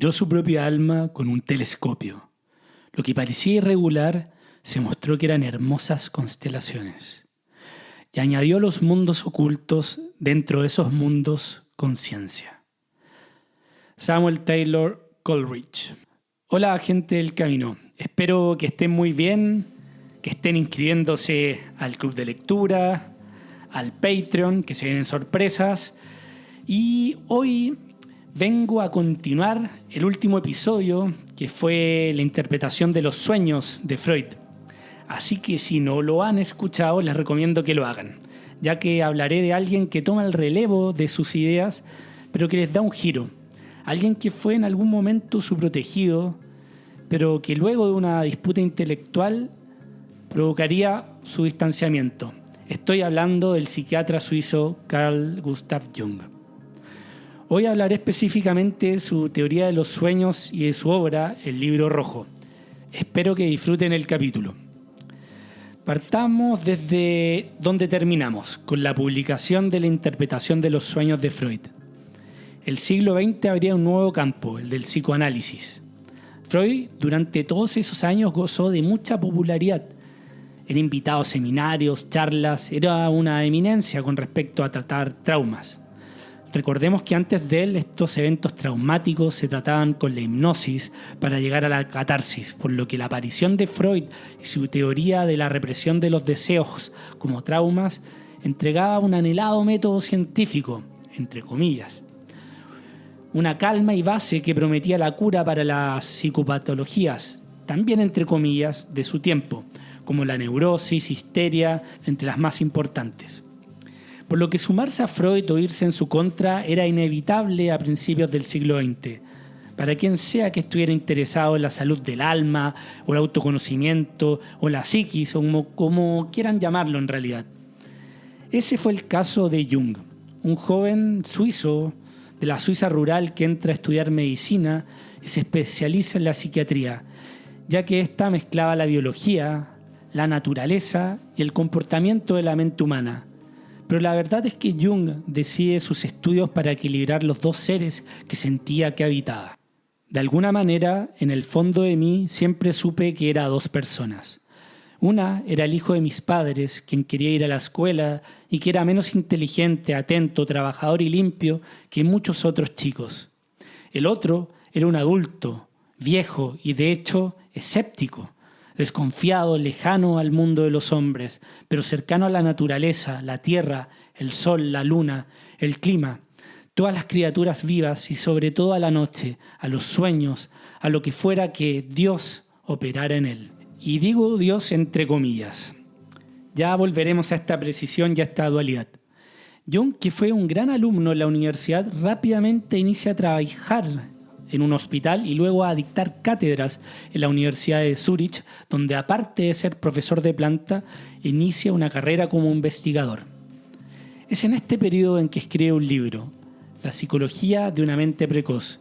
miró su propia alma con un telescopio. Lo que parecía irregular se mostró que eran hermosas constelaciones. Y añadió los mundos ocultos dentro de esos mundos conciencia. Samuel Taylor Coleridge. Hola, gente del camino. Espero que estén muy bien, que estén inscribiéndose al club de lectura, al Patreon, que se vienen sorpresas. Y hoy vengo a continuar el último episodio, que fue la interpretación de los sueños de Freud. Así que si no lo han escuchado, les recomiendo que lo hagan, ya que hablaré de alguien que toma el relevo de sus ideas, pero que les da un giro. Alguien que fue en algún momento su protegido, pero que luego de una disputa intelectual provocaría su distanciamiento. Estoy hablando del psiquiatra suizo Carl Gustav Jung. Hoy hablaré específicamente de su teoría de los sueños y de su obra, El Libro Rojo. Espero que disfruten el capítulo. Partamos desde donde terminamos, con la publicación de la interpretación de los sueños de Freud. El siglo XX abría un nuevo campo, el del psicoanálisis. Freud, durante todos esos años, gozó de mucha popularidad. Era invitado a seminarios, charlas, era una eminencia con respecto a tratar traumas. Recordemos que antes de él estos eventos traumáticos se trataban con la hipnosis para llegar a la catarsis, por lo que la aparición de Freud y su teoría de la represión de los deseos como traumas entregaba un anhelado método científico, entre comillas. Una calma y base que prometía la cura para las psicopatologías, también entre comillas, de su tiempo, como la neurosis, histeria, entre las más importantes. Por lo que sumarse a Freud o irse en su contra era inevitable a principios del siglo XX, para quien sea que estuviera interesado en la salud del alma, o el autoconocimiento, o la psiquis, o como quieran llamarlo en realidad. Ese fue el caso de Jung, un joven suizo de la Suiza rural que entra a estudiar medicina y se especializa en la psiquiatría, ya que ésta mezclaba la biología, la naturaleza y el comportamiento de la mente humana. Pero la verdad es que Jung decide sus estudios para equilibrar los dos seres que sentía que habitaba. De alguna manera, en el fondo de mí siempre supe que era dos personas. Una era el hijo de mis padres, quien quería ir a la escuela y que era menos inteligente, atento, trabajador y limpio que muchos otros chicos. El otro era un adulto, viejo y de hecho escéptico, desconfiado, lejano al mundo de los hombres, pero cercano a la naturaleza, la tierra, el sol, la luna, el clima, todas las criaturas vivas y sobre todo a la noche, a los sueños, a lo que fuera que Dios operara en él. Y digo Dios entre comillas. Ya volveremos a esta precisión y a esta dualidad. Jung, que fue un gran alumno en la universidad, rápidamente inicia a trabajar en un hospital y luego a dictar cátedras en la Universidad de Zúrich, donde aparte de ser profesor de planta, inicia una carrera como investigador. Es en este periodo en que escribe un libro, La psicología de una mente precoz,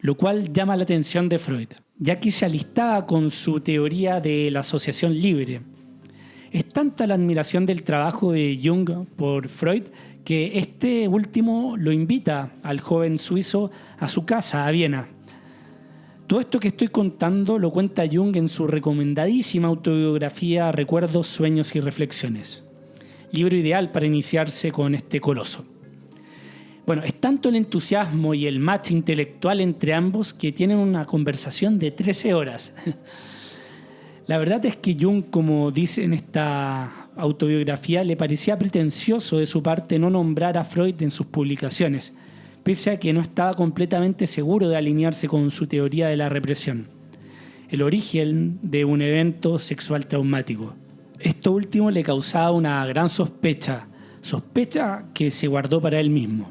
lo cual llama la atención de Freud, ya que se alistaba con su teoría de la asociación libre. Es tanta la admiración del trabajo de Jung por Freud que este último lo invita al joven suizo a su casa, a Viena. Todo esto que estoy contando lo cuenta Jung en su recomendadísima autobiografía Recuerdos, Sueños y Reflexiones. Libro ideal para iniciarse con este coloso. Bueno, es tanto el entusiasmo y el match intelectual entre ambos que tienen una conversación de 13 horas. La verdad es que Jung, como dice en esta autobiografía, le parecía pretencioso de su parte no nombrar a Freud en sus publicaciones, pese a que no estaba completamente seguro de alinearse con su teoría de la represión, el origen de un evento sexual traumático. Esto último le causaba una gran sospecha que se guardó para él mismo.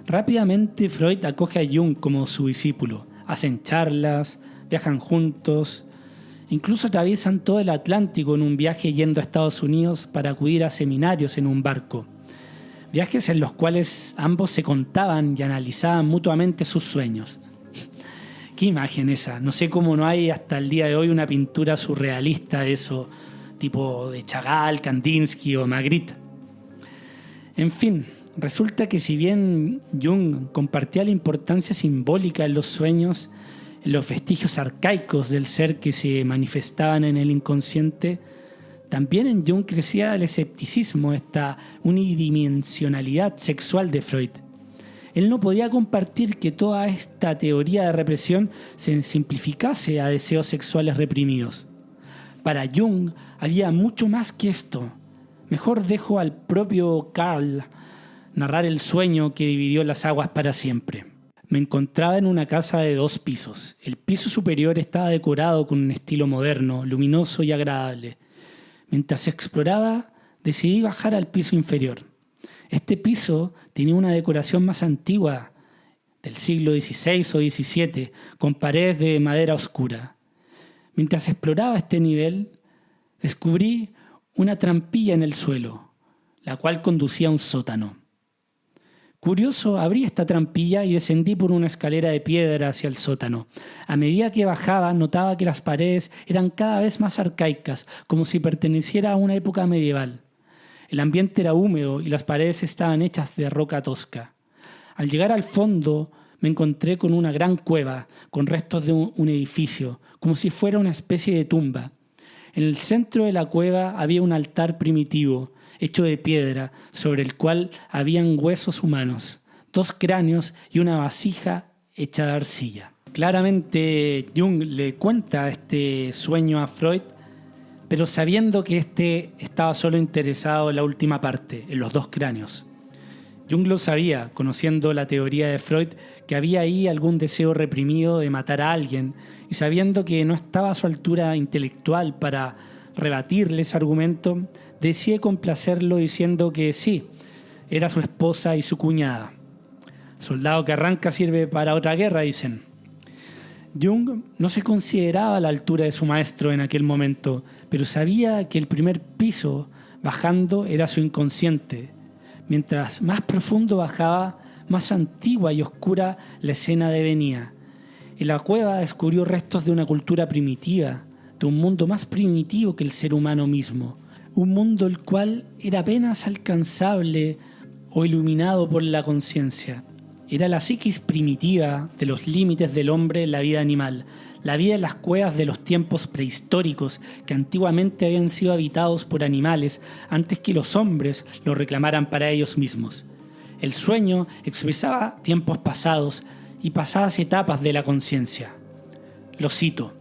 Rápidamente Freud acoge a Jung como su discípulo, hacen charlas, viajan juntos. Incluso atraviesan todo el Atlántico en un viaje yendo a Estados Unidos para acudir a seminarios en un barco. Viajes en los cuales ambos se contaban y analizaban mutuamente sus sueños. Qué imagen esa. No sé cómo no hay hasta el día de hoy una pintura surrealista de eso, tipo de Chagall, Kandinsky o Magritte. En fin, Resulta que si bien Jung compartía la importancia simbólica en los sueños, en los vestigios arcaicos del ser que se manifestaban en el inconsciente, también en Jung crecía el escepticismo, esta unidimensionalidad sexual de Freud. Él no podía compartir que toda esta teoría de represión se simplificase a deseos sexuales reprimidos. Para Jung había mucho más que esto. Mejor dejo al propio Carl narrar el sueño que dividió las aguas para siempre. Me encontraba en una casa de 2 pisos. El piso superior estaba decorado con un estilo moderno, luminoso y agradable. Mientras exploraba, decidí bajar al piso inferior. Este piso tenía una decoración más antigua, del siglo XVI o XVII, con paredes de madera oscura. Mientras exploraba este nivel, descubrí una trampilla en el suelo, la cual conducía a un sótano. Curioso, abrí esta trampilla y descendí por una escalera de piedra hacia el sótano. A medida que bajaba, notaba que las paredes eran cada vez más arcaicas, como si perteneciera a una época medieval. El ambiente era húmedo y las paredes estaban hechas de roca tosca. Al llegar al fondo, me encontré con una gran cueva, con restos de un edificio, como si fuera una especie de tumba. En el centro de la cueva había un altar primitivo, hecho de piedra, sobre el cual habían huesos humanos, 2 cráneos y una vasija hecha de arcilla. Claramente Jung le cuenta este sueño a Freud, pero sabiendo que éste estaba solo interesado en la última parte, en los 2 cráneos. Jung lo sabía, conociendo la teoría de Freud, que había ahí algún deseo reprimido de matar a alguien, y sabiendo que no estaba a su altura intelectual para rebatirle ese argumento, decide complacerlo diciendo que sí, era su esposa y su cuñada. Soldado que arranca sirve para otra guerra, dicen. Jung no se consideraba a la altura de su maestro en aquel momento, pero sabía que el primer piso bajando era su inconsciente. Mientras más profundo bajaba, más antigua y oscura la escena devenía. En la cueva descubrió restos de una cultura primitiva, de un mundo más primitivo que el ser humano mismo. Un mundo el cual era apenas alcanzable o iluminado por la conciencia. Era la psiquis primitiva de los límites del hombre en la vida animal, la vida en las cuevas de los tiempos prehistóricos que antiguamente habían sido habitados por animales antes que los hombres lo reclamaran para ellos mismos. El sueño expresaba tiempos pasados y pasadas etapas de la conciencia. Lo cito: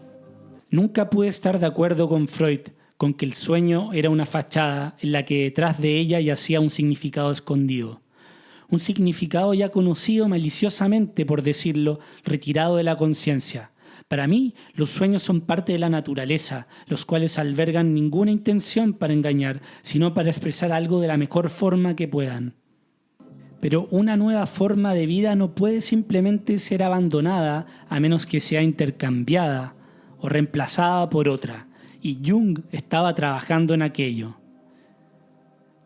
nunca pude estar de acuerdo con Freud con que el sueño era una fachada en la que detrás de ella yacía un significado escondido. Un significado ya conocido maliciosamente, por decirlo, retirado de la conciencia. Para mí, los sueños son parte de la naturaleza, los cuales albergan ninguna intención para engañar, sino para expresar algo de la mejor forma que puedan. Pero una nueva forma de vida no puede simplemente ser abandonada a menos que sea intercambiada o reemplazada por otra, y Jung estaba trabajando en aquello.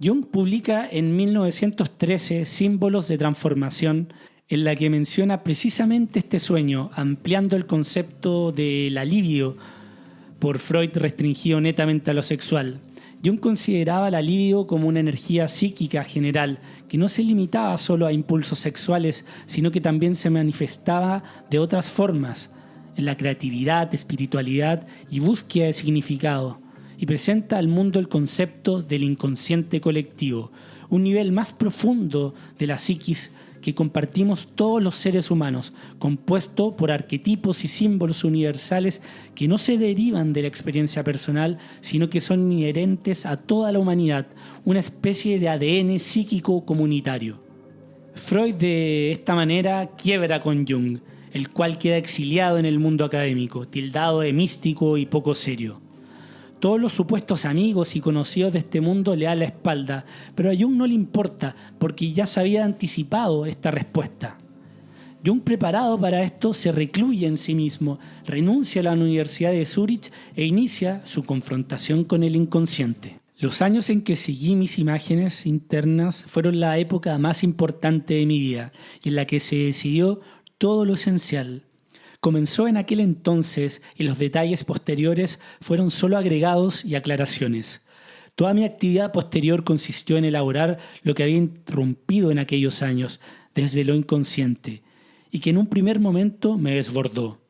Jung publica en 1913 Símbolos de Transformación, en la que menciona precisamente este sueño, ampliando el concepto del libido, por Freud restringido netamente a lo sexual. Jung consideraba la libido como una energía psíquica general, que no se limitaba solo a impulsos sexuales, sino que también se manifestaba de otras formas, en la creatividad, espiritualidad y búsqueda de significado, y presenta al mundo el concepto del inconsciente colectivo, un nivel más profundo de la psiquis que compartimos todos los seres humanos, compuesto por arquetipos y símbolos universales que no se derivan de la experiencia personal, sino que son inherentes a toda la humanidad, una especie de ADN psíquico comunitario. Freud de esta manera quiebra con Jung, el cual queda exiliado en el mundo académico, tildado de místico y poco serio. Todos los supuestos amigos y conocidos de este mundo le dan la espalda, pero a Jung no le importa porque ya se había anticipado esta respuesta. Jung, preparado para esto, se recluye en sí mismo, renuncia a la Universidad de Zúrich e inicia su confrontación con el inconsciente. Los años en que seguí mis imágenes internas fueron la época más importante de mi vida y en la que se decidió todo lo esencial. Comenzó en aquel entonces y los detalles posteriores fueron solo agregados y aclaraciones. Toda mi actividad posterior consistió en elaborar lo que había interrumpido en aquellos años, desde lo inconsciente, y que en un primer momento me desbordó.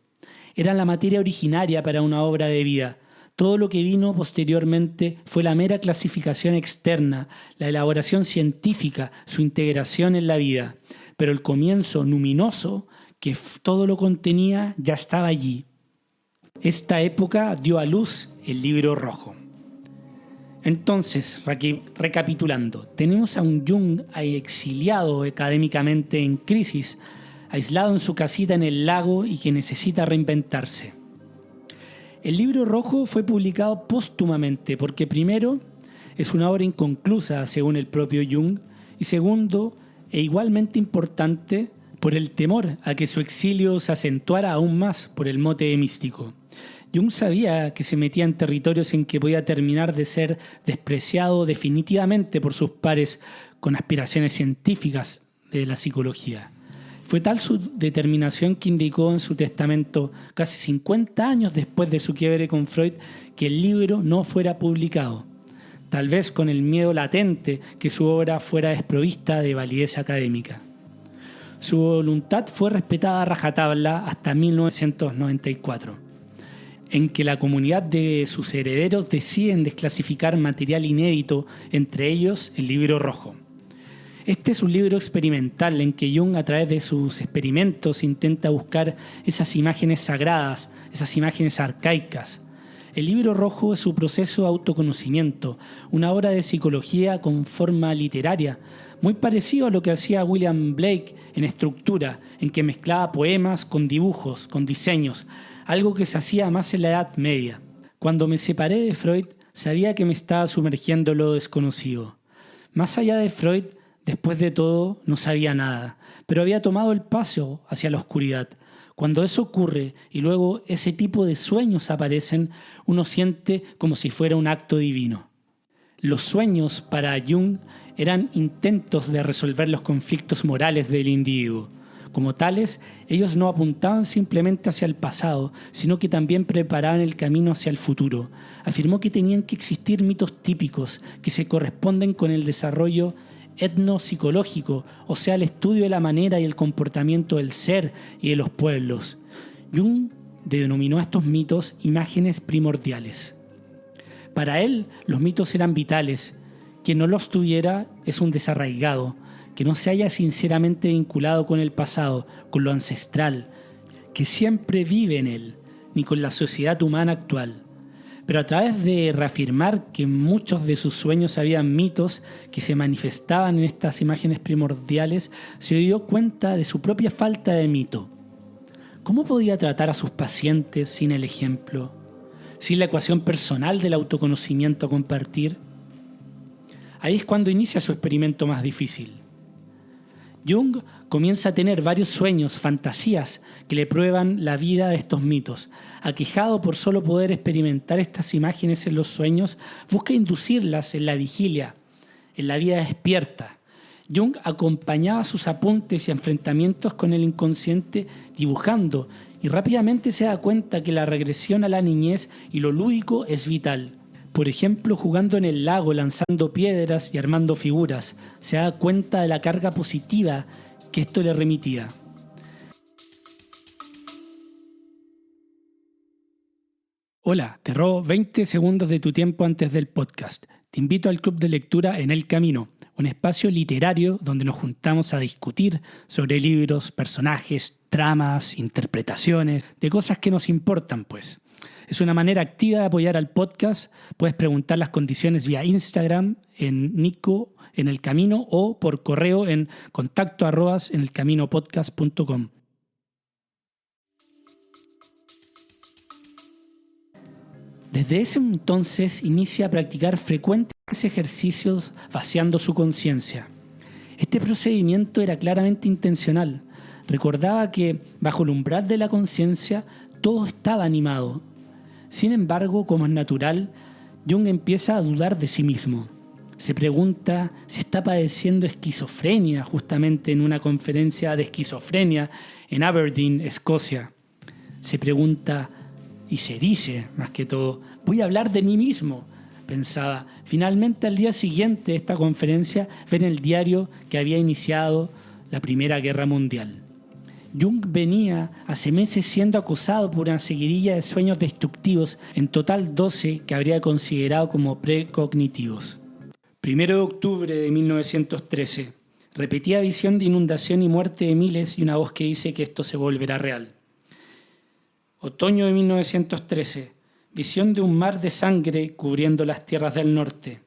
Era la materia originaria para una obra de vida. Todo lo que vino posteriormente fue la mera clasificación externa, la elaboración científica, su integración en la vida. Pero el comienzo luminoso, que todo lo contenía, ya estaba allí. Esta época dio a luz el Libro Rojo. Entonces, recapitulando, tenemos a un Jung exiliado académicamente en crisis, aislado en su casita en el lago y que necesita reinventarse. El Libro Rojo fue publicado póstumamente porque primero es una obra inconclusa según el propio Jung y segundo, e igualmente importante, por el temor a que su exilio se acentuara aún más por el mote de místico. Jung sabía que se metía en territorios en que podía terminar de ser despreciado definitivamente por sus pares con aspiraciones científicas de la psicología. Fue tal su determinación que indicó en su testamento, casi 50 años después de su quiebre con Freud, que el libro no fuera publicado, tal vez con el miedo latente que su obra fuera desprovista de validez académica. Su voluntad fue respetada a rajatabla hasta 1994. En que la comunidad de sus herederos deciden desclasificar material inédito, entre ellos el Libro Rojo. Este es un libro experimental en que Jung, a través de sus experimentos, intenta buscar esas imágenes sagradas, esas imágenes arcaicas. El Libro Rojo es su proceso de autoconocimiento, una obra de psicología con forma literaria, muy parecido a lo que hacía William Blake en estructura, en que mezclaba poemas con dibujos, con diseños, algo que se hacía más en la Edad Media. Cuando me separé de Freud, sabía que me estaba sumergiendo en lo desconocido. Más allá de Freud, después de todo, no sabía nada, pero había tomado el paso hacia la oscuridad. Cuando eso ocurre y luego ese tipo de sueños aparecen, uno siente como si fuera un acto divino. Los sueños para Jung eran intentos de resolver los conflictos morales del individuo. Como tales, ellos no apuntaban simplemente hacia el pasado, sino que también preparaban el camino hacia el futuro. Afirmó que tenían que existir mitos típicos que se corresponden con el desarrollo etnopsicológico, o sea, el estudio de la manera y el comportamiento del ser y de los pueblos. Jung denominó a estos mitos imágenes primordiales. Para él, los mitos eran vitales. Quien no los tuviera es un desarraigado, que no se haya sinceramente vinculado con el pasado, con lo ancestral, que siempre vive en él, ni con la sociedad humana actual. Pero a través de reafirmar que muchos de sus sueños habían mitos que se manifestaban en estas imágenes primordiales, se dio cuenta de su propia falta de mito. ¿Cómo podía tratar a sus pacientes sin el ejemplo, sin la ecuación personal del autoconocimiento a compartir? Ahí es cuando inicia su experimento más difícil. Jung comienza a tener varios sueños, fantasías que le prueban la vida de estos mitos. Aquejado por solo poder experimentar estas imágenes en los sueños, busca inducirlas en la vigilia, en la vida despierta. Jung acompañaba sus apuntes y enfrentamientos con el inconsciente dibujando y rápidamente se da cuenta que la regresión a la niñez y lo lúdico es vital. Por ejemplo, jugando en el lago, lanzando piedras y armando figuras, se da cuenta de la carga positiva que esto le remitía. Hola, te robo 20 segundos de tu tiempo antes del podcast. Te invito al Club de Lectura En el Camino, un espacio literario donde nos juntamos a discutir sobre libros, personajes, tramas, interpretaciones, de cosas que nos importan, pues. Es una manera activa de apoyar al podcast. Puedes preguntar las condiciones vía Instagram en Nico en el Camino o por correo en contacto@enelcaminopodcast.com. Desde ese entonces inicia a practicar frecuentes ejercicios vaciando su conciencia. Este procedimiento era claramente intencional. Recordaba que bajo el umbral de la conciencia todo estaba animado. Sin embargo, como es natural, Jung empieza a dudar de sí mismo. Se pregunta si está padeciendo esquizofrenia, justamente en una conferencia de esquizofrenia en Aberdeen, Escocia. Se pregunta y se dice, más que todo, voy a hablar de mí mismo. pensaba. Finalmente, al día siguiente de esta conferencia, ve en el diario que había iniciado la Primera Guerra Mundial. Jung venía hace meses siendo acosado por una seguidilla de sueños destructivos, en total 12 que habría considerado como precognitivos. 1 de octubre de 1913. Repetida visión de inundación y muerte de miles y una voz que dice que esto se volverá real. Otoño de 1913. Visión de un mar de sangre cubriendo las tierras del norte.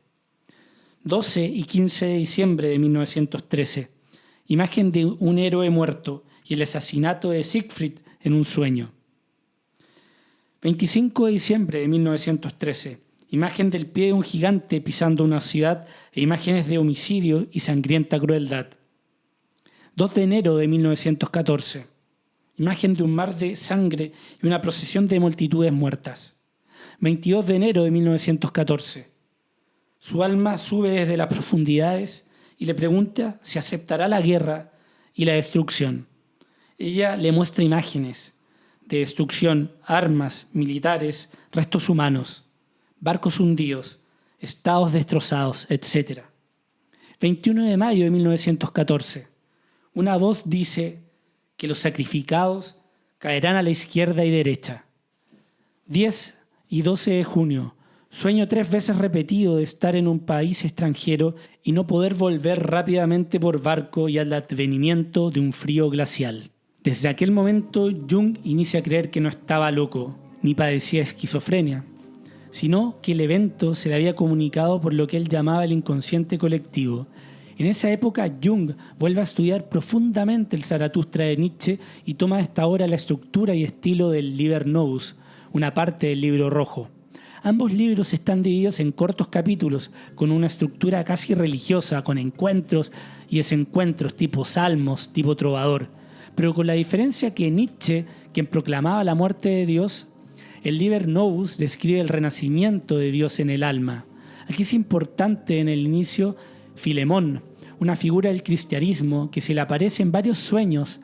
12 y 15 de diciembre de 1913. Imagen de un héroe muerto y el asesinato de Siegfried en un sueño. 25 de diciembre de 1913. Imagen del pie de un gigante pisando una ciudad e imágenes de homicidio y sangrienta crueldad. 2 de enero de 1914. Imagen de un mar de sangre y una procesión de multitudes muertas. 22 de enero de 1914. Su alma sube desde las profundidades y le pregunta si aceptará la guerra y la destrucción. Ella le muestra imágenes de destrucción, armas, militares, restos humanos, barcos hundidos, estados destrozados, etc. 21 de mayo de 1914. Una voz dice que los sacrificados caerán a la izquierda y derecha. 10 y 12 de junio. Sueño 3 veces repetido de estar en un país extranjero y no poder volver rápidamente por barco y al advenimiento de un frío glacial. Desde aquel momento, Jung inicia a creer que no estaba loco, ni padecía esquizofrenia, sino que el evento se le había comunicado por lo que él llamaba el inconsciente colectivo. En esa época, Jung vuelve a estudiar profundamente el Zaratustra de Nietzsche y toma hasta ahora la estructura y estilo del Liber Novus, una parte del Libro Rojo. Ambos libros están divididos en cortos capítulos, con una estructura casi religiosa, con encuentros y desencuentros tipo salmos, tipo trovador. Pero con la diferencia que Nietzsche, quien proclamaba la muerte de Dios, el Liber Novus describe el renacimiento de Dios en el alma. Aquí es importante en el inicio Filemón, una figura del cristianismo que se le aparece en varios sueños,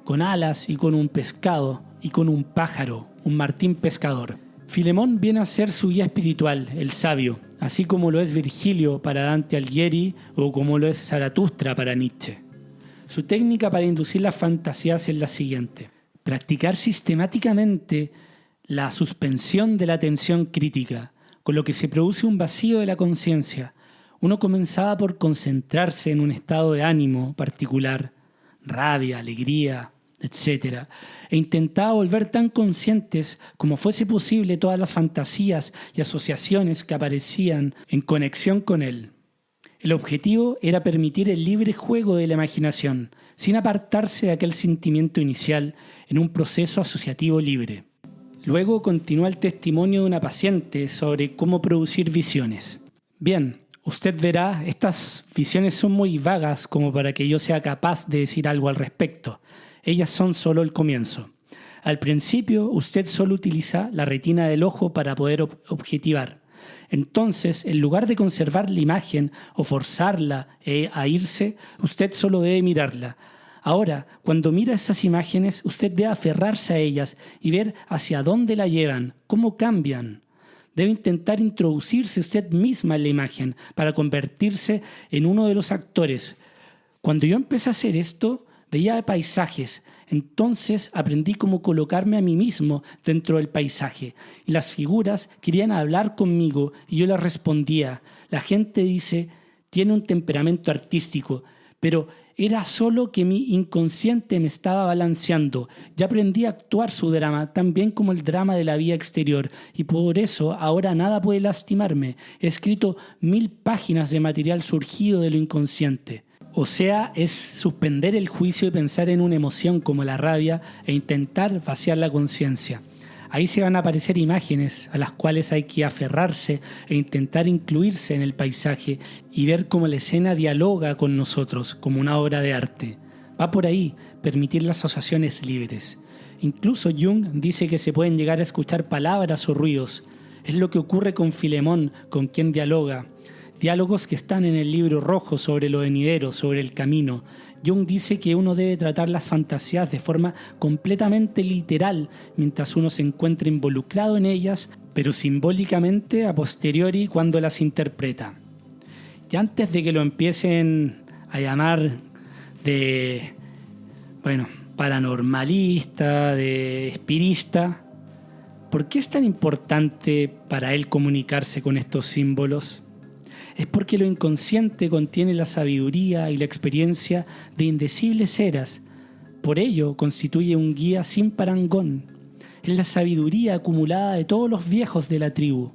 con alas y con un pescado y con un pájaro, un martín pescador. Filemón viene a ser su guía espiritual, el sabio, así como lo es Virgilio para Dante Alighieri o como lo es Zaratustra para Nietzsche. Su técnica para inducir las fantasías es la siguiente: practicar sistemáticamente la suspensión de la atención crítica, con lo que se produce un vacío de la conciencia. Uno comenzaba por concentrarse en un estado de ánimo particular, rabia, alegría, etc. E intentaba volver tan conscientes como fuese posible todas las fantasías y asociaciones que aparecían en conexión con él. El objetivo era permitir el libre juego de la imaginación, sin apartarse de aquel sentimiento inicial en un proceso asociativo libre. Luego continúa el testimonio de una paciente sobre cómo producir visiones. Bien, usted verá, estas visiones son muy vagas como para que yo sea capaz de decir algo al respecto. Ellas son solo el comienzo. Al principio, usted solo utiliza la retina del ojo para poder objetivar. Entonces, en lugar de conservar la imagen o forzarla a irse, usted solo debe mirarla. Ahora, cuando mira esas imágenes, usted debe aferrarse a ellas y ver hacia dónde la llevan, cómo cambian. Debe intentar introducirse usted misma en la imagen para convertirse en uno de los actores. Cuando yo empecé a hacer esto, veía paisajes. Entonces aprendí cómo colocarme a mí mismo dentro del paisaje. Y las figuras querían hablar conmigo y yo les respondía. La gente dice, tiene un temperamento artístico, pero era solo que mi inconsciente me estaba balanceando. Ya aprendí a actuar su drama, tan bien como el drama de la vida exterior. Y por eso ahora nada puede lastimarme. He escrito 1000 páginas de material surgido de lo inconsciente. O sea, es suspender el juicio y pensar en una emoción como la rabia e intentar vaciar la conciencia. Ahí se van a aparecer imágenes a las cuales hay que aferrarse e intentar incluirse en el paisaje y ver cómo la escena dialoga con nosotros como una obra de arte. Va por ahí, permitir las asociaciones libres. Incluso Jung dice que se pueden llegar a escuchar palabras o ruidos. Es lo que ocurre con Filemón, con quien dialoga. diálogos que están en el libro rojo sobre lo venidero, sobre el camino. Jung dice que uno debe tratar las fantasías de forma completamente literal mientras uno se encuentra involucrado en ellas, pero simbólicamente a posteriori cuando las interpreta. Y antes de que lo empiecen a llamar de, paranormalista, de espirista, ¿por qué es tan importante para él comunicarse con estos símbolos? Es porque lo inconsciente contiene la sabiduría y la experiencia de indecibles eras. Por ello, constituye un guía sin parangón. Es la sabiduría acumulada de todos los viejos de la tribu.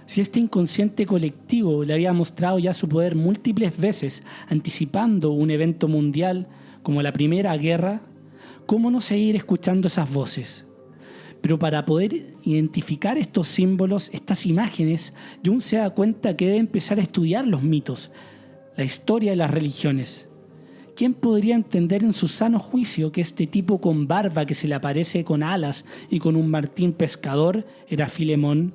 Si este inconsciente colectivo le había mostrado ya su poder múltiples veces, anticipando un evento mundial como la Primera Guerra, ¿cómo no seguir escuchando esas voces? Pero para poder identificar estos símbolos, estas imágenes, Jung se da cuenta que debe empezar a estudiar los mitos, la historia de las religiones. ¿Quién podría entender en su sano juicio que este tipo con barba que se le aparece con alas y con un martín pescador era Filemón?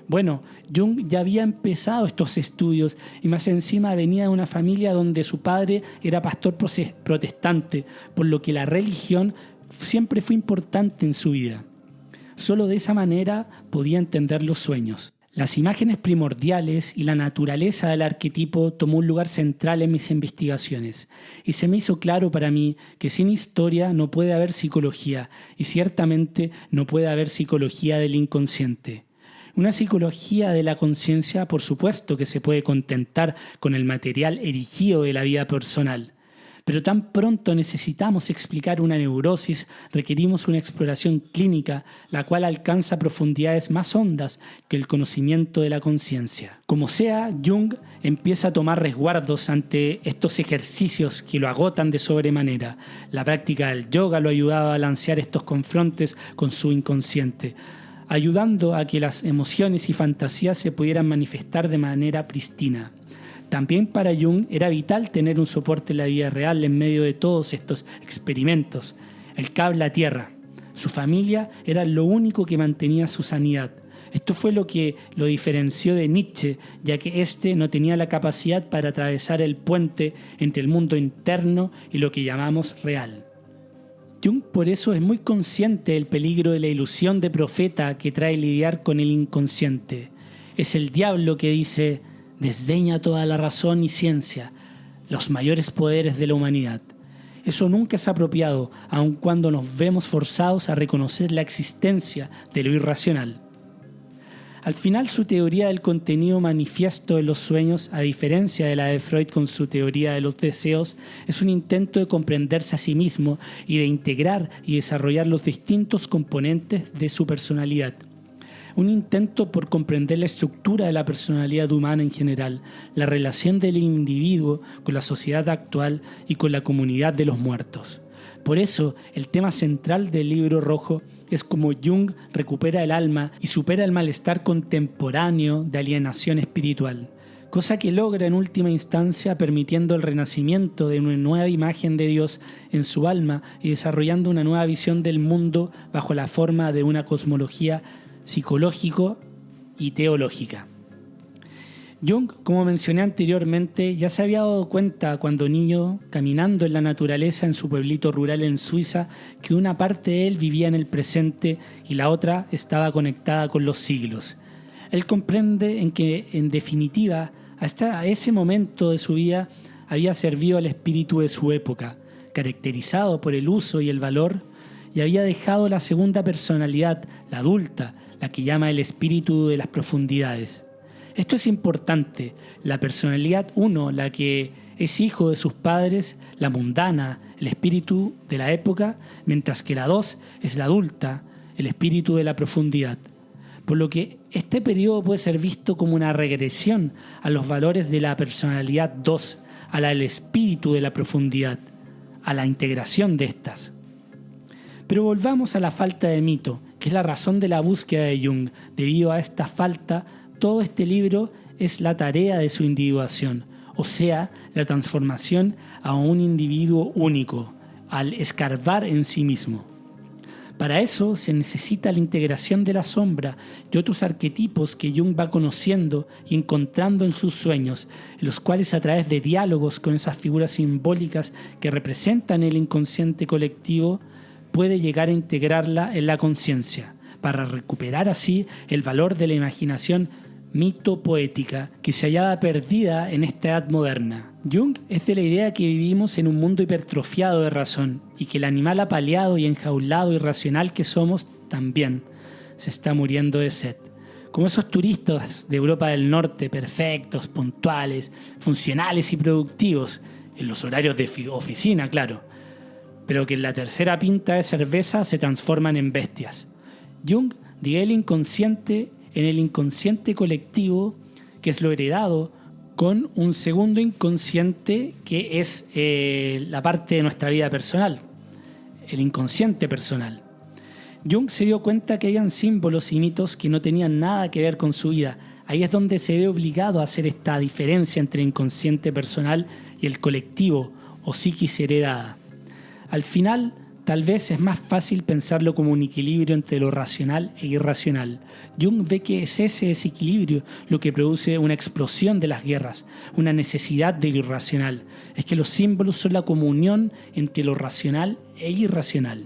Bueno, Jung ya había empezado estos estudios y más encima venía de una familia donde su padre era pastor protestante, por lo que la religión siempre fue importante en su vida. Solo de esa manera podía entender los sueños. Las imágenes primordiales y la naturaleza del arquetipo tomó un lugar central en mis investigaciones, y se me hizo claro para mí que sin historia no puede haber psicología, y ciertamente no puede haber psicología del inconsciente. Una psicología de la conciencia, por supuesto que se puede contentar con el material erigido de la vida personal. Pero tan pronto necesitamos explicar una neurosis, requerimos una exploración clínica, la cual alcanza profundidades más hondas que el conocimiento de la conciencia. Como sea, Jung empieza a tomar resguardos ante estos ejercicios que lo agotan de sobremanera. La práctica del yoga lo ayudaba a balancear estos confrontes con su inconsciente, ayudando a que las emociones y fantasías se pudieran manifestar de manera pristina. También para Jung era vital tener un soporte en la vida real en medio de todos estos experimentos. El cable a tierra. Su familia era lo único que mantenía su sanidad. Esto fue lo que lo diferenció de Nietzsche, ya que éste no tenía la capacidad para atravesar el puente entre el mundo interno y lo que llamamos real. Jung por eso es muy consciente del peligro de la ilusión de profeta que trae lidiar con el inconsciente. Es el diablo que dice: desdeña toda la razón y ciencia, los mayores poderes de la humanidad. Eso nunca es apropiado, aun cuando nos vemos forzados a reconocer la existencia de lo irracional. Al final, su teoría del contenido manifiesto de los sueños, a diferencia de la de Freud con su teoría de los deseos, es un intento de comprenderse a sí mismo y de integrar y desarrollar los distintos componentes de su personalidad. Un intento por comprender la estructura de la personalidad humana en general, la relación del individuo con la sociedad actual y con la comunidad de los muertos. Por eso, el tema central del Libro Rojo es cómo Jung recupera el alma y supera el malestar contemporáneo de alienación espiritual, cosa que logra en última instancia permitiendo el renacimiento de una nueva imagen de Dios en su alma y desarrollando una nueva visión del mundo bajo la forma de una cosmología psicológico y teológica. Jung, como mencioné anteriormente, ya se había dado cuenta cuando niño, caminando en la naturaleza en su pueblito rural en Suiza, que una parte de él vivía en el presente y la otra estaba conectada con los siglos. Él comprende en que, en definitiva, hasta ese momento de su vida había servido al espíritu de su época, caracterizado por el uso y el valor, y había dejado la segunda personalidad, la adulta, la que llama el espíritu de las profundidades. Esto es importante. La personalidad 1, la que es hijo de sus padres, la mundana, el espíritu de la época, mientras que la 2 es la adulta, el espíritu de la profundidad. Por lo que este periodo puede ser visto como una regresión a los valores de la personalidad 2, a la del espíritu de la profundidad, a la integración de estas. Pero volvamos a la falta de mito, que es la razón de la búsqueda de Jung. Debido a esta falta, todo este libro es la tarea de su individuación, o sea, la transformación a un individuo único, al escarbar en sí mismo. Para eso se necesita la integración de la sombra y otros arquetipos que Jung va conociendo y encontrando en sus sueños, en los cuales a través de diálogos con esas figuras simbólicas que representan el inconsciente colectivo, puede llegar a integrarla en la conciencia, para recuperar así el valor de la imaginación mito-poética que se hallaba perdida en esta edad moderna. Jung es de la idea que vivimos en un mundo hipertrofiado de razón y que el animal apaleado y enjaulado irracional que somos también se está muriendo de sed. Como esos turistas de Europa del Norte, perfectos, puntuales, funcionales y productivos, en los horarios de oficina, claro, pero que en la tercera pinta de cerveza se transforman en bestias. Jung divide el inconsciente en el inconsciente colectivo, que es lo heredado, con un segundo inconsciente que es la parte de nuestra vida personal, el inconsciente personal. Jung se dio cuenta que habían símbolos y mitos que no tenían nada que ver con su vida. Ahí es donde se ve obligado a hacer esta diferencia entre el inconsciente personal y el colectivo o psiquis heredada. Al final, tal vez es más fácil pensarlo como un equilibrio entre lo racional e irracional. Jung ve que es ese desequilibrio lo que produce una explosión de las guerras, una necesidad de lo irracional. Es que los símbolos son la comunión entre lo racional e irracional.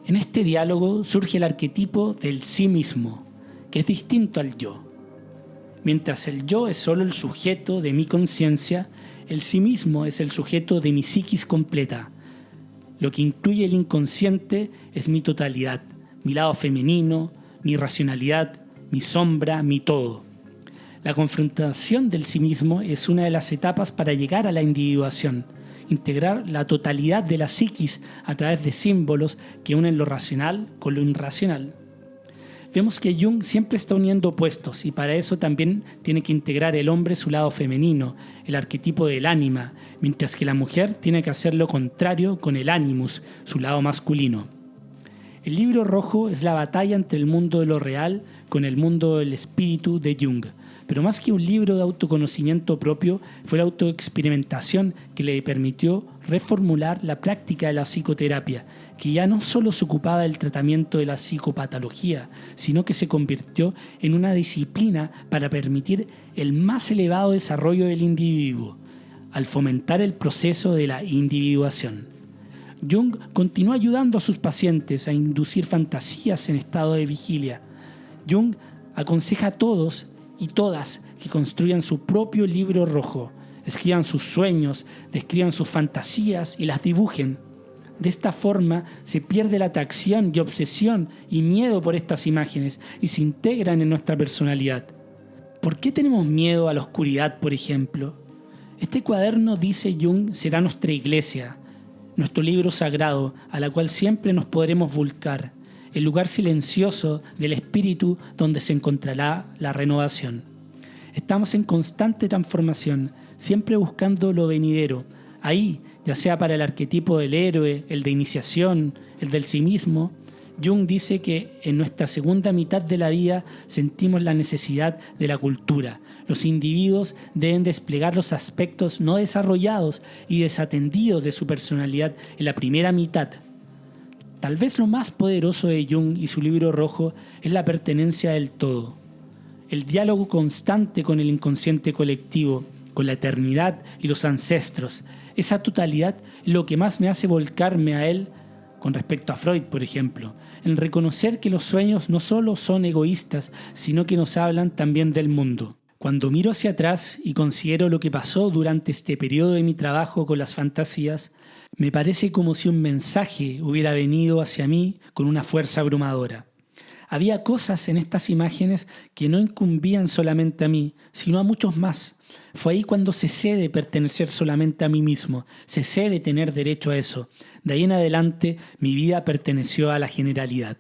En este diálogo surge el arquetipo del sí mismo, que es distinto al yo. Mientras el yo es solo el sujeto de mi conciencia, el sí mismo es el sujeto de mi psiquis completa. Lo que incluye el inconsciente es mi totalidad, mi lado femenino, mi racionalidad, mi sombra, mi todo. La confrontación del sí mismo es una de las etapas para llegar a la individuación, integrar la totalidad de la psiquis a través de símbolos que unen lo racional con lo irracional. Vemos que Jung siempre está uniendo opuestos y para eso también tiene que integrar el hombre su lado femenino, el arquetipo del ánima, mientras que la mujer tiene que hacer lo contrario con el animus, su lado masculino. El libro rojo es la batalla entre el mundo de lo real con el mundo del espíritu de Jung, pero más que un libro de autoconocimiento propio, fue la autoexperimentación que le permitió reformular la práctica de la psicoterapia, que ya no solo se ocupaba del tratamiento de la psicopatología, sino que se convirtió en una disciplina para permitir el más elevado desarrollo del individuo, al fomentar el proceso de la individuación. Jung continuó ayudando a sus pacientes a inducir fantasías en estado de vigilia. Jung aconseja a todos y todas que construyan su propio libro rojo, escriban sus sueños, describan sus fantasías y las dibujen. De esta forma se pierde la atracción y obsesión y miedo por estas imágenes y se integran en nuestra personalidad. ¿Por qué tenemos miedo a la oscuridad, por ejemplo? Este cuaderno, dice Jung, será nuestra iglesia, nuestro libro sagrado, a la cual siempre nos podremos volcar, el lugar silencioso del espíritu donde se encontrará la renovación. Estamos en constante transformación, siempre buscando lo venidero. Ahí, ya sea para el arquetipo del héroe, el de iniciación, el del sí mismo, Jung dice que en nuestra segunda mitad de la vida sentimos la necesidad de la cultura. Los individuos deben desplegar los aspectos no desarrollados y desatendidos de su personalidad en la primera mitad. Tal vez lo más poderoso de Jung y su libro rojo es la pertenencia del todo. El diálogo constante con el inconsciente colectivo, con la eternidad y los ancestros. Esa totalidad es lo que más me hace volcarme a él con respecto a Freud, por ejemplo, en reconocer que los sueños no solo son egoístas, sino que nos hablan también del mundo. Cuando miro hacia atrás y considero lo que pasó durante este periodo de mi trabajo con las fantasías, me parece como si un mensaje hubiera venido hacia mí con una fuerza abrumadora. Había cosas en estas imágenes que no incumbían solamente a mí, sino a muchos más. Fue ahí cuando cesé de pertenecer solamente a mí mismo, cesé de tener derecho a eso. De ahí en adelante mi vida perteneció a la generalidad.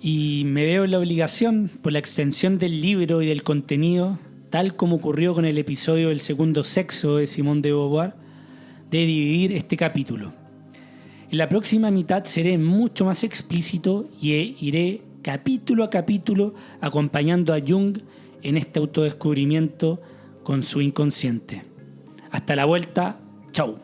Y me veo en la obligación, por la extensión del libro y del contenido, tal como ocurrió con el episodio del segundo sexo de Simone de Beauvoir, de dividir este capítulo. En la próxima mitad seré mucho más explícito y iré capítulo a capítulo acompañando a Jung en este autodescubrimiento con su inconsciente. Hasta la vuelta, chau.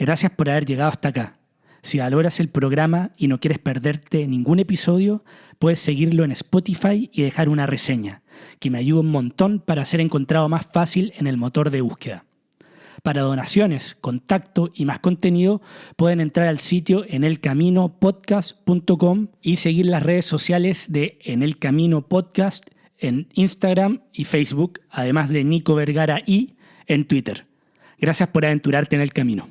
Gracias por haber llegado hasta acá. Si valoras el programa y no quieres perderte ningún episodio, puedes seguirlo en Spotify y dejar una reseña, que me ayuda un montón para ser encontrado más fácil en el motor de búsqueda. Para donaciones, contacto y más contenido, pueden entrar al sitio enelcaminopodcast.com y seguir las redes sociales de En el Camino Podcast en Instagram y Facebook, además de Nico Vergara y en Twitter. Gracias por aventurarte en el camino.